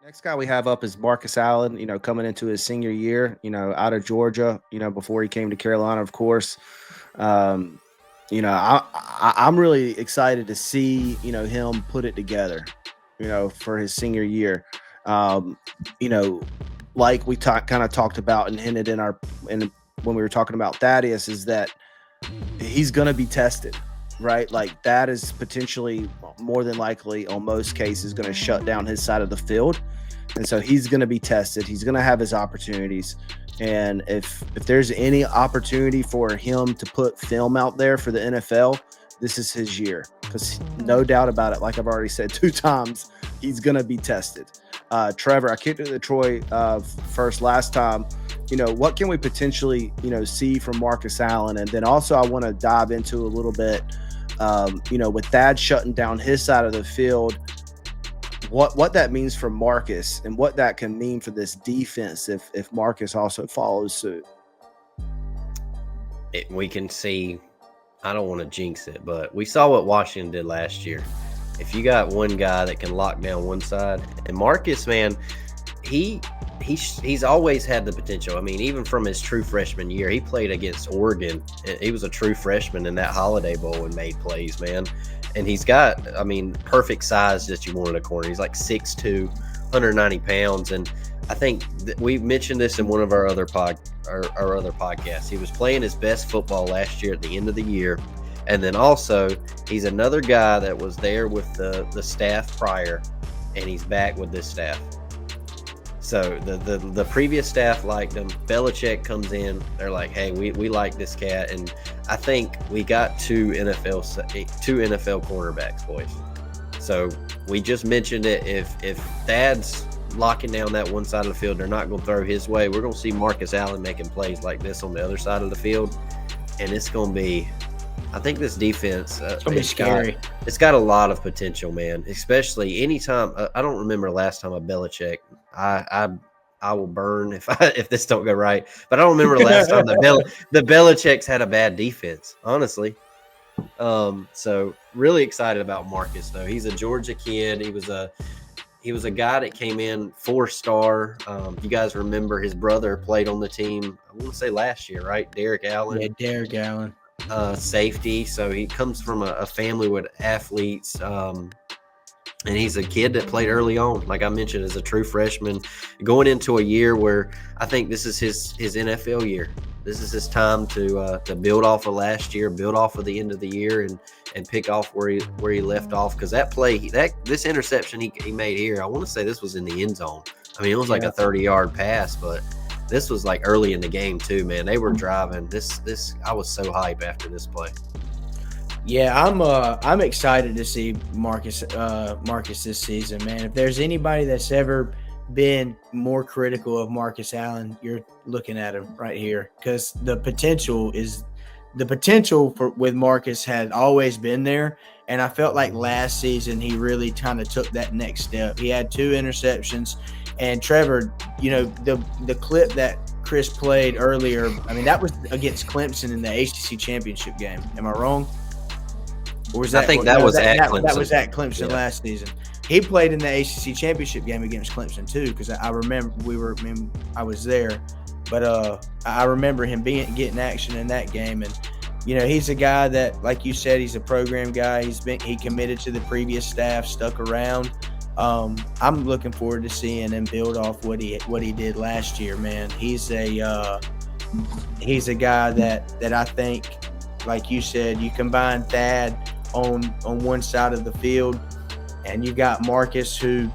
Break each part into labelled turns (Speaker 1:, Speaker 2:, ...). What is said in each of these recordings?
Speaker 1: Next guy we have up is Marcus Allen, coming into his senior year, out of Georgia, before he came to Carolina, of course. Um, I'm really excited to see, him put it together, for his senior year. Um, you know, like we kind of talked about and hinted in when we were talking about Thaddeus, is that he's going to be tested, right? Like that is potentially more than likely on most cases going to shut down his side of the field. And so he's going to be tested. He's going to have his opportunities. And if there's any opportunity for him to put film out there for the NFL, this is his year, because no doubt about it, like I've already said 2 times, he's going to be tested. Trevor, I kicked it to Troy first last time. What can we potentially, see from Marcus Allen? And then also I want to dive into a little bit, with Thad shutting down his side of the field, what that means for Marcus and what that can mean for this defense if Marcus also follows suit.
Speaker 2: We can see, I don't want to jinx it, but we saw what Washington did last year. If you got one guy that can lock down one side, and Marcus, man, he's always had the potential. I mean, even from his true freshman year, he played against Oregon. He was a true freshman in that Holiday Bowl and made plays, man. And he's got, perfect size that you want in a corner. He's like 6'2", 190 pounds. And I think we mentioned this in one of our other podcasts. He was playing his best football last year at the end of the year. And then also, he's another guy that was there with the staff prior, and he's back with this staff. So the previous staff liked him. Belichick comes in. They're like, hey, we like this cat. And I think we got two NFL cornerbacks, boys. So we just mentioned it. If Thad's locking down that one side of the field, they're not going to throw his way. We're going to see Marcus Allen making plays like this on the other side of the field. And it's going to be, I think this defense,
Speaker 3: it's going to be scary.
Speaker 2: It's got a lot of potential, man, especially anytime. I don't remember last time a Belichick, I will burn if this don't go right. But I don't remember the last time the Belichicks had a bad defense, honestly. So really excited about Marcus, though. He's a Georgia kid. He was a guy that came in 4-star. You guys remember his brother played on the team, I want to say last year, right? Derek Allen.
Speaker 3: Yeah, Derek Allen.
Speaker 2: Safety. So he comes from a family with athletes. And he's a kid that played early on, like I mentioned, as a true freshman, going into a year where I think this is his NFL year. This is his time to build off of last year, build off of the end of the year, and pick off where he left off. Because that play, this interception he made here, I want to say this was in the end zone. I mean, it was like a 30-yard pass, but this was like early in the game too, man. They were driving. This I was so hype after this play.
Speaker 3: Yeah, I'm excited to see Marcus this season, man. If there's anybody that's ever been more critical of Marcus Allen, you're looking at him right here, because the potential with Marcus had always been there, and I felt like last season he really kind of took that next step. He had 2 interceptions, and Trevor, the clip that Chris played earlier, I mean, that was against Clemson in the ACC championship game. Am I wrong? Or was that,
Speaker 2: I think that was at Clemson.
Speaker 3: That was at Clemson last season. He played in the ACC championship game against Clemson too, because I remember I was there, but I remember him getting action in that game. And he's a guy that, like you said, he's a program guy. He committed to the previous staff, stuck around. I'm looking forward to seeing him build off what he did last year, man. He's a guy that I think, like you said, you combine Thad on one side of the field, and you got Marcus, who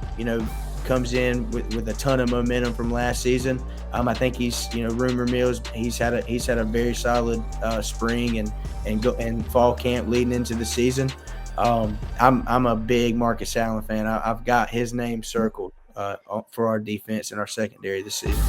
Speaker 3: comes in with a ton of momentum from last season. I think he's rumor mills, he's had a very solid spring and fall camp leading into the season. I'm a big Marcus Allen fan. I've got his name circled for our defense and our secondary this season.